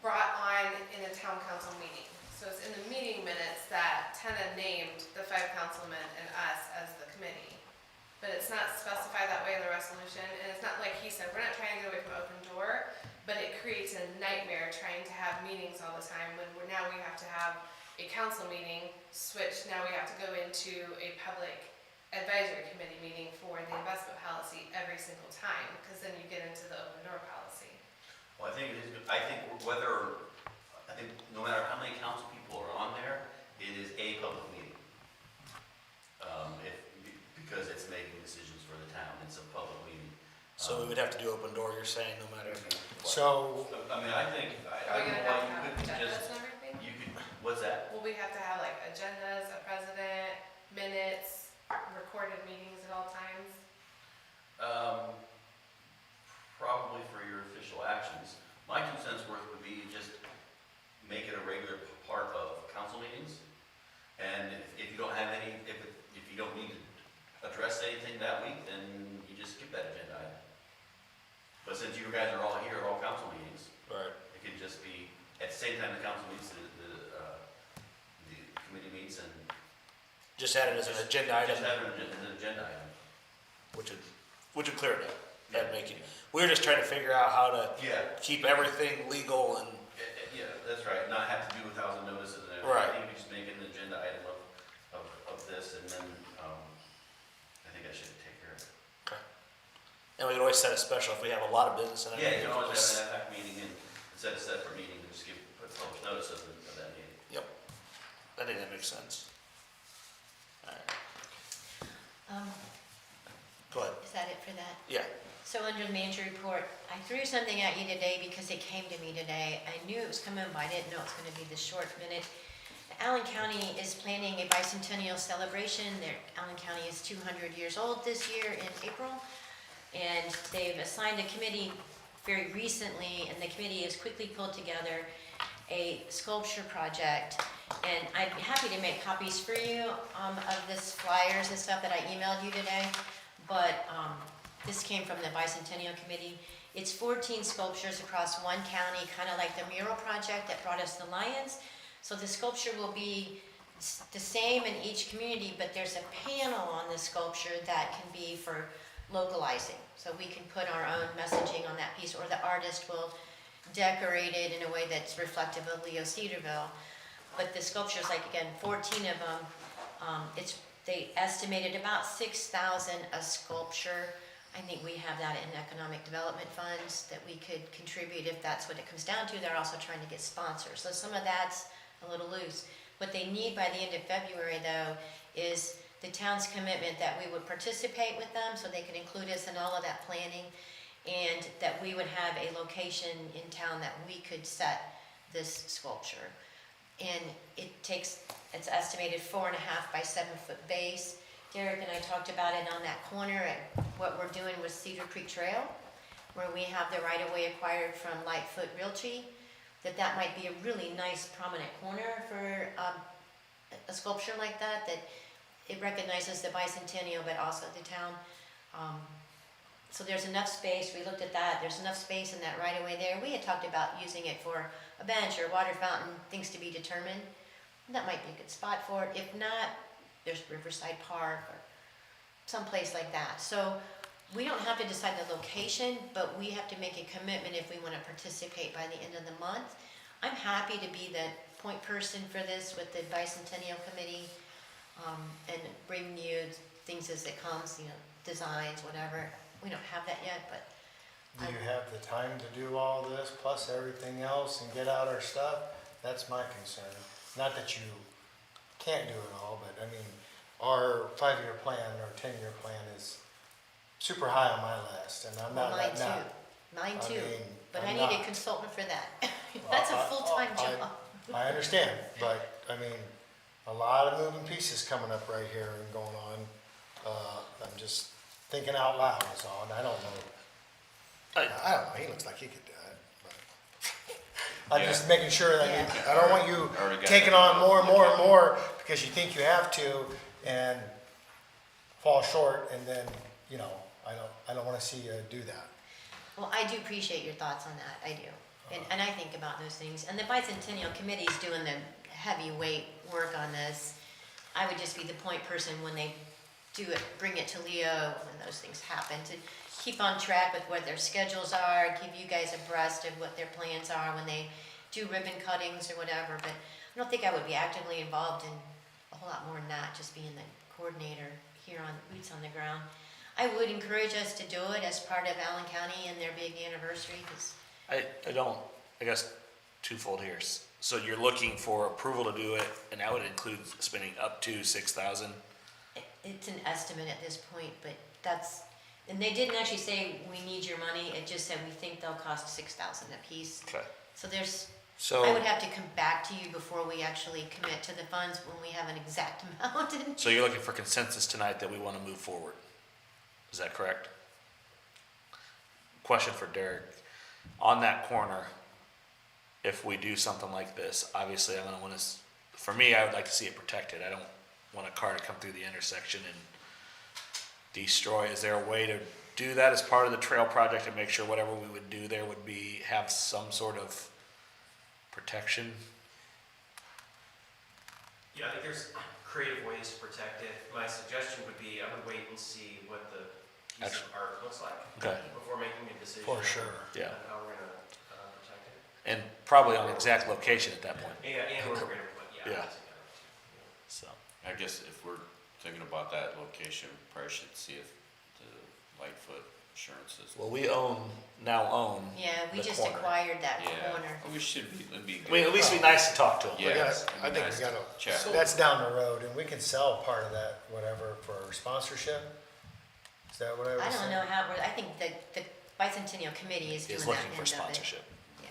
brought on in a town council meeting. So it's in the meeting minutes that Tenna named the 5 councilmen and us as the committee. But it's not specified that way in the resolution, and it's not like he said, we're not trying to get away from open door, but it creates a nightmare trying to have meetings all the time when now we have to have a council meeting, switch, now we have to go into a public advisory committee meeting for the investment policy every single time, because then you get into the open door policy. Well, I think no matter how many council people are on there, it is a public meeting. Because it's making decisions for the town, it's a public meeting. So we would have to do open door, you're saying, no matter what. So, I mean, I think, Are I we don't gonna know why have to you have couldn't agendas just, and everything? you could, what's that? Will we have to have like agendas, a president, minutes, recorded meetings at all times? Probably for your official actions. My 2 cents worth would be just make it a regular part of council meetings. And if you don't have any, if you don't need to address anything that week, then you just skip that agenda item. But since you guys are all here at all council meetings, Right. it can just be, at the same time the council meets, the committee meets, and Just add it as an agenda item, just have it as an agenda item. which would clear it up. That'd make it, we were just trying to figure out how to Yeah, keep everything legal and, yeah, that's right, not have to do 1,000 notices and everything. Right. I think we just make it an agenda item of this, and then, I think I should take care of it. and we could always set a special if we have a lot of business in it. Yeah, you can always have an ad hoc meeting and set a separate meeting, and just put public notice of that meeting. Yep. I think that makes sense. Alright, go ahead. Is that it for that? Yeah. So under the manager report, I threw something at you today because it came to me today. I knew it was coming, but I didn't know it's gonna be this short minute. Allen County is planning a bicentennial celebration. Allen County is 200 years old this year in April. And they've assigned a committee very recently, and the committee has quickly pulled together a sculpture project. And I'd be happy to make copies for you of this flyers and stuff that I emailed you today. But this came from the Bicentennial Committee. It's 14 sculptures across one county, kind of like the mural project that brought us the lions. So the sculpture will be the same in each community, but there's a panel on the sculpture that can be for localizing. So we can put our own messaging on that piece, or the artist will decorate it in a way that's reflective of Leo-Cedarville. But the sculptures, like again, 14 of them, they estimated about 6,000 a sculpture. I think we have that in economic development funds that we could contribute if that's what it comes down to. They're also trying to get sponsors. So some of that's a little loose. What they need by the end of February though is the town's commitment that we would participate with them so they could include us in all of that planning, and that we would have a location in town that we could set this sculpture. And it's estimated 4.5 by 7 foot base. Derek and I talked about it on that corner at what we're doing with Cedar Creek Trail, where we have the right-of-way acquired from Lightfoot Realty, that might be a really nice prominent corner for a sculpture like that it recognizes the bicentennial, but also the town. So there's enough space, we looked at that, there's enough space in that right-of-way there. We had talked about using it for a bench or water fountain, things to be determined. That might be a good spot for it. If not, there's Riverside Park or someplace like that. So we don't have to decide the location, but we have to make a commitment if we want to participate by the end of the month. I'm happy to be the point person for this with the Bicentennial Committee, and bring you things as it comes, designs, whatever. We don't have that yet, but do you have the time to do all this, plus everything else, and get out our stuff? That's my concern. Not that you can't do it all, but I mean, our 5-year plan, or 10-year plan is super high on my list, and I'm not letting that. Mine too, mean, but I'm I need a not. consultant for that. That's a full-time job. I understand, but I mean, a lot of moving pieces coming up right here and going on. I'm just thinking out loud is all, and I don't know. I don't know, he looks like he could do it, but. I'm just making sure that I don't want you Already got taking that. on more and more and more because you think you have to and fall short, and then, I don't wanna see you do that. Well, I do appreciate your thoughts on that, I do. And I think about those things. And the Bicentennial Committee's doing the heavyweight work on this. I would just be the point person when they do it, bring it to Leo when those things happen, to keep on track with what their schedules are, give you guys abreast of what their plans are when they do ribbon cuttings or whatever, but I don't think I would be actively involved in a whole lot more than that, just being the coordinator here on, boots on the ground. I would encourage us to do it as part of Allen County and their big anniversary, because I guess twofold here. So you're looking for approval to do it, and that would include spending up to 6,000? it's an estimate at this point, but that's, and they didn't actually say, we need your money, it just said, we think they'll cost 6,000 apiece. Okay. So there's, I So, would have to come back to you before we actually commit to the funds when we have an exact amount. so you're looking for consensus tonight that we want to move forward? Is that correct? Question for Derek. On that corner, if we do something like this, obviously I'm gonna want to, for me, I would like to see it protected. I don't want a car to come through the intersection and destroy. Is there a way to do that as part of the trail project and make sure whatever we would do there would be, have some sort of protection? Yeah, I think there's creative ways to protect it. My suggestion would be, I would wait and see what the piece of art looks like Okay, before making a decision. For sure. yeah. On how we're gonna protect it. And probably on exact location at that point, And where we're gonna put, Yeah. yeah. so. I guess if we're thinking about that location, we probably should see if the Lightfoot insurances. Well, we now own Yeah, we the just corner. acquired that Yeah, corner. we should be, it'd be I mean, at good. least be nice to talk to them. We Yeah, gotta- it'd be I think nice we to gotta- check. So- That's down the road, and we can sell part of that, whatever, for sponsorship? Is that what I was I saying? don't know how, I think the Bicentennial Committee is doing Is that looking end for of it. sponsorship. Yeah.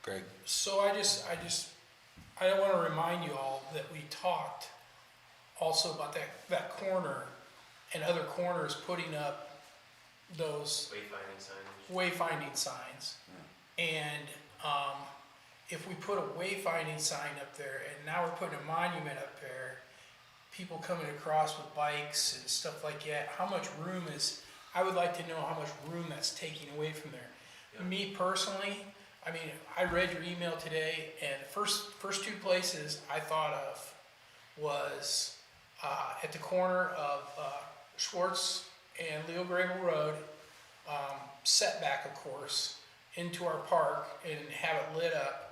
Greg? So I want to remind you all that we talked also about that corner and other corners putting up those Wayfinding signage. wayfinding signs. And, if we put a wayfinding sign up there and now we're putting a monument up there, people coming across with bikes and stuff like that, how much room I would like to know how much room that's taking away from there. Yeah. Me personally, I mean, I read your email today, and first two places I thought of was at the corner of Schwartz and Leo Grable Road, setback, of course, into our park and have it lit up.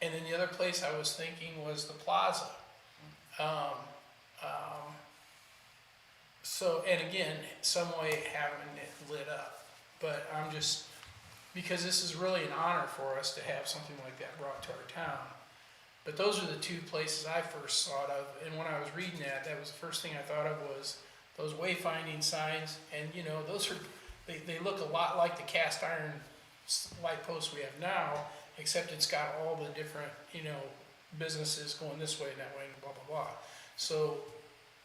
And then the other place I was thinking was the plaza. So, and again, some way having it lit up. But I'm just, because this is really an honor for us to have something like that brought to our town. But those are the two places I first thought of, and when I was reading that was the first thing I thought of was those wayfinding signs, and you know, those are, they look a lot like the cast iron light posts we have now, except it's got all the different, you know, businesses going this way and that way and blah, blah, blah. So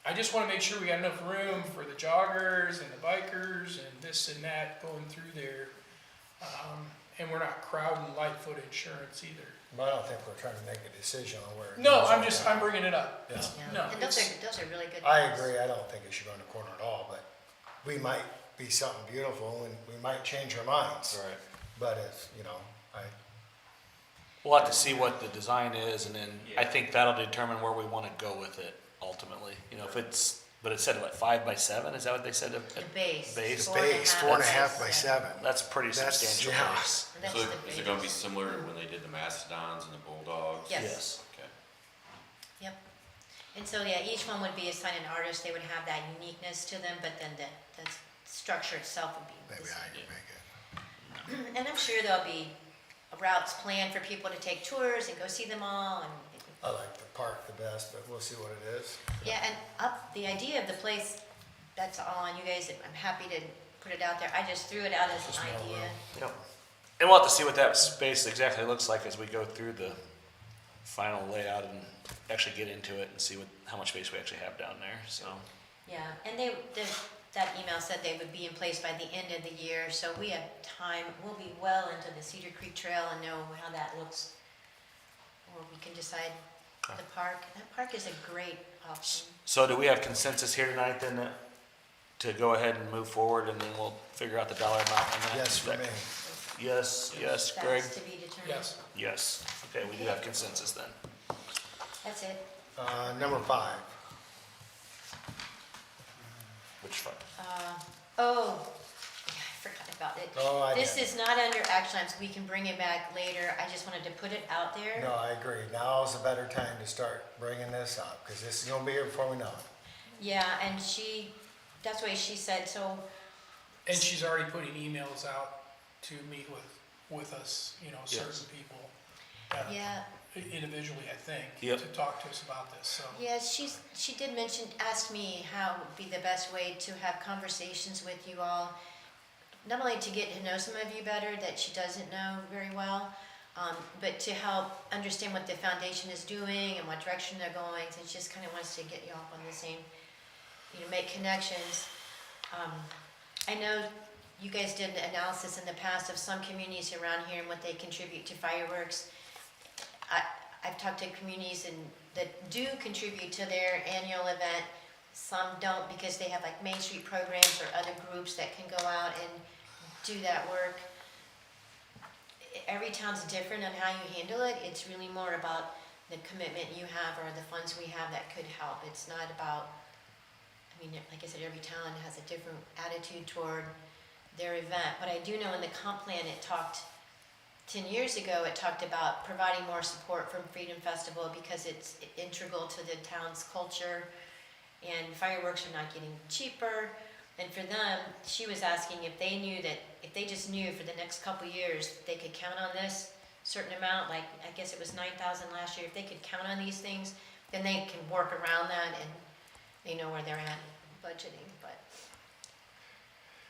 I just wanna make sure we got enough room for the joggers and the bikers and this and that going through there. And we're not crowding Lightfoot insurance either. But I don't think we're trying to make a decision on where. it No, goes I'm right just, now. I'm bringing it up. Yeah. Yeah. No, And those it's- are really good. I calls. agree, I don't think it should go in the corner at all, but we might be something beautiful, and we might change our minds. Right. But if, We'll have to see what the design is, and then I Yeah. think that'll determine where we want to go with it ultimately. You know, if it's, but it said what, 5 by 7? Is that what they said? The base. Base. base, 4.5 by 7. That's pretty That's- substantial yeah. base. That's So the is it gonna be base. similar to when they did the Mastodons and the Bulldogs? Yes. Okay. Yep. And so, yeah, each one would be assigned an artist, they would have that uniqueness to them, but then the structure itself would be the Maybe same. I can make it. And I'm sure there'll be routes planned for people to take tours and go see them all, and, I like the park the best, but we'll see what it is. yeah, and the idea of the place, that's all on you guys, I'm happy to put it out there, I just threw it out as Just an more idea. room. Yep. And we'll have to see what that space exactly looks like as we go through the final layout and actually get into it and see how much space we actually have down there, so. Yeah, and that email said they would be in place by the end of the year, so we have time, we'll be well into the Cedar Creek Trail and know how that looks. Or we can decide Okay. the park, that park is a great option. So do we have consensus here tonight then to go ahead and move forward, and then we'll figure out the dollar amount on that? Yes, for me. Yes, yes, Greg? That's to be determined. Yes. Yes. Okay, we do have consensus then. That's it. Number 5, Oh, yeah, I forgot about it. Oh, I This did. is not under action items, we can bring it back later, I just wanted to put it out there. No, I agree. Now is a better time to start bringing this up, because this is gonna be here before we know it. Yeah, and that's why she said, so, And she's already putting emails out to meet with us, certain Yes. people. yeah, Individually, I think. Yep. To talk to us about this, so. yeah, she did mention, asked me how would be the best way to have conversations with you all. Not only to get to know some of you better that she doesn't know very well, but to help understand what the foundation is doing and what direction they're going. So she just kind of wants to get you all on the same, make connections. I know you guys did an analysis in the past of some communities around here and what they contribute to fireworks. I've talked to communities that do contribute to their annual event. Some don't because they have like Main Street programs or other groups that can go out and do that work. Every town's different on how you handle it. It's really more about the commitment you have or the funds we have that could help. It's not about, like I said, every town has a different attitude toward their event. But I do know in the comp plan it talked 10 years ago, it talked about providing more support from Freedom Festival because it's integral to the town's culture, and fireworks are not getting cheaper. And for them, she was asking if they just knew for the next couple years they could count on this certain amount, like I guess it was 9,000 last year, if they could count on these things, then they can work around that and they know where they're at budgeting, but.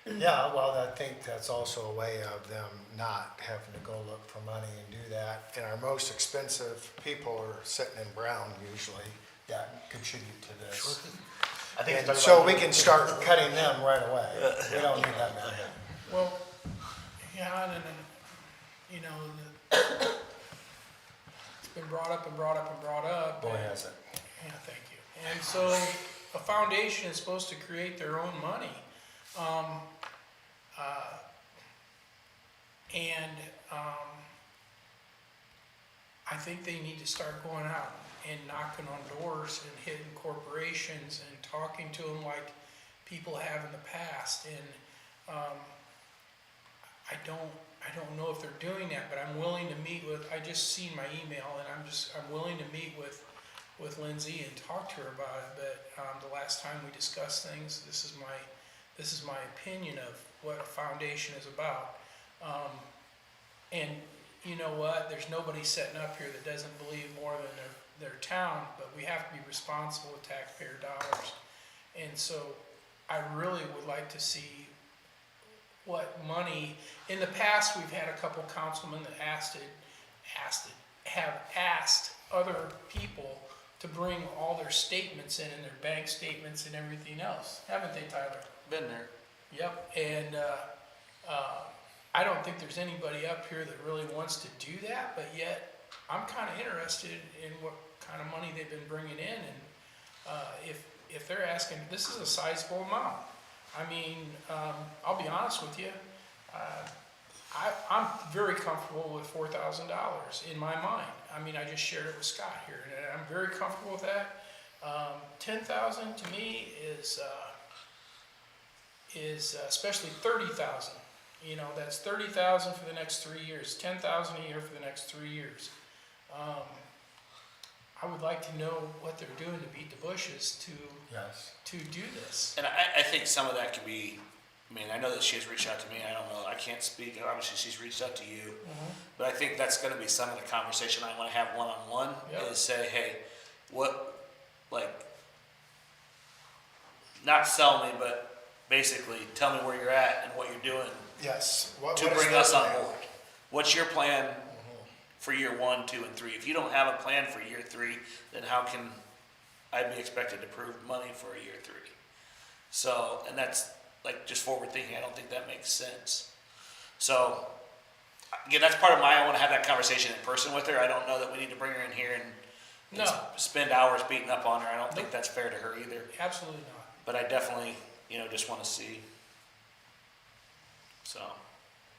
Yeah, well, I think that's also a way of them not having to go look for money and do that. And our most expensive people are sitting in Brown usually that contribute to this. I think And it's so we can start cutting them right away. We don't need that many. Well, yeah, and it's been brought up and brought up and brought up. Boy, has it. Yeah, thank you. And so a foundation is supposed to create their own money. I think they need to start going out and knocking on doors and hitting corporations and talking to them like people have in the past. And I don't know if they're doing that, but I'm willing to meet with. I just seen my email, and I'm willing to meet with Lindsay and talk to her about it. But the last time we discussed things, this is my opinion of what a foundation is about. And you know what? There's nobody sitting up here that doesn't believe more than their town, but we have to be responsible with taxpayer dollars. And so I really would like to see what money. In the past, we've had a couple councilmen that have asked other people to bring all their statements in and their bank statements and everything else. Haven't they, Tyler? Been there. Yep, and I don't think there's anybody up here that really wants to do that, but yet I'm kind of interested in what kind of money they've been bringing in, and if they're asking, this is a sizable amount. I'll be honest with you, I'm very comfortable with $4,000 in my mind. I just shared it with Scott here, and I'm very comfortable with that. 10,000 to me is especially 30,000. That's 30,000 for the next 3 years, 10,000 a year for the next 3 years. I would like to know what they're doing to beat the bushes to do this. And I think some of that could be, I know that she has reached out to me, I don't know, I can't speak, obviously she's reached out to you, but I think that's gonna be some of the conversation I wanna have one-on-one, Yep. is say, hey, not sell me, but basically tell me where you're at and what you're doing Yes. to bring us on board. What's your plan for year 1, 2, and 3? If you don't have a plan for year 3, then how can I be expected to prove money for year 3? So, and that's just forward thinking. I don't think that makes sense. So, again, that's part of I want to have that conversation in person with her. I don't know that we need to bring her in here and No. spend hours beating up on her. I don't think that's fair to her either. Absolutely not. But I definitely, just want to see. So.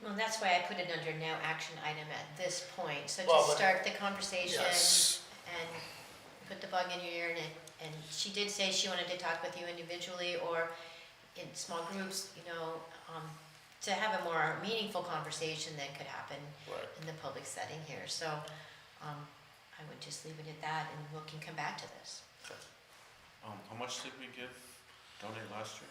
Well, that's why I put it under no action item at this point, so Well, just but- start the conversation Yes. and put the bug in your ear, and she did say she wanted to talk with you individually, or in small groups, to have a more meaningful conversation that could happen Right. in the public setting here. So, I would just leave it at that and we can come back to this. How much did we donate last year?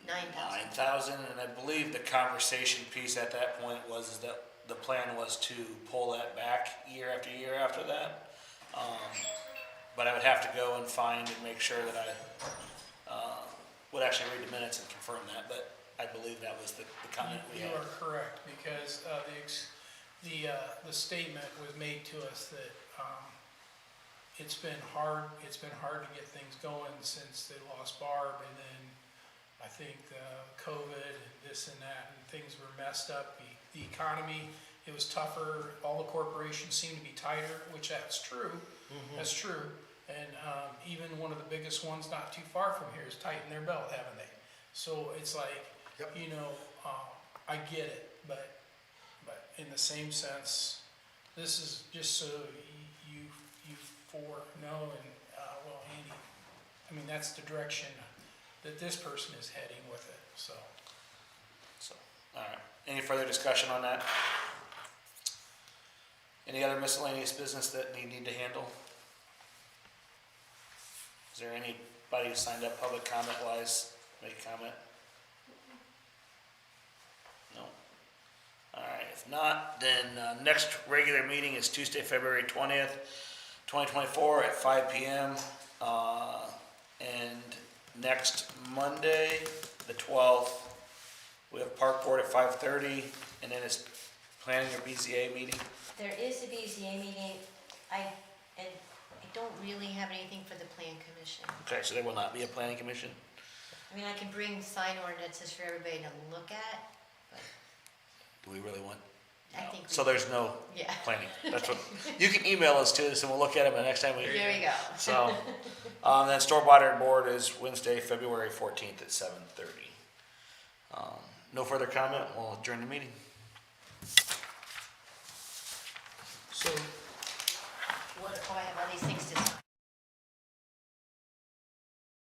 9,000. 9,000, and I believe the conversation piece at that point was that the plan was to pull that back year after that. But I would have to go and find and make sure that I would actually read the minutes and confirm that, but I believe that was the comment we You had. are correct, because the statement was made to us that it's been hard to get things going since they lost Barb, and then I think COVID and this and that, and things were messed up. The economy, it was tougher, all the corporations seem to be tighter, which that's true, that's true. And even one of the biggest ones not too far from here has tightened their belt, haven't they? So it's like, Yep. I get it, but in the same sense, this is just so you four know, and, well, Andy, I mean, that's the direction that this person is heading with it, so. So, all right. Any further discussion on that? Any other miscellaneous business that we need to handle? Is there anybody who signed up public comment wise, make a comment? No? All right, if not, then next regular meeting is Tuesday, February 20th, 2024 at 5 p.m. And next Monday, the 12th, we have park board at 5:30, and then it's planning your BZA meeting. There is a BZA meeting. I don't really have anything for the plan commission. Okay, so there will not be a planning commission? I mean, I can bring sign ordinances for everybody to look at, but Do we really want? I No. think we. So there's no Yeah, planning. That's what, you can email us to us and we'll look at them the next time we. there you go. So, then stormwater board is Wednesday, February 14th at 7:30. No further comment, we'll adjourn the meeting. So What, I have all these things to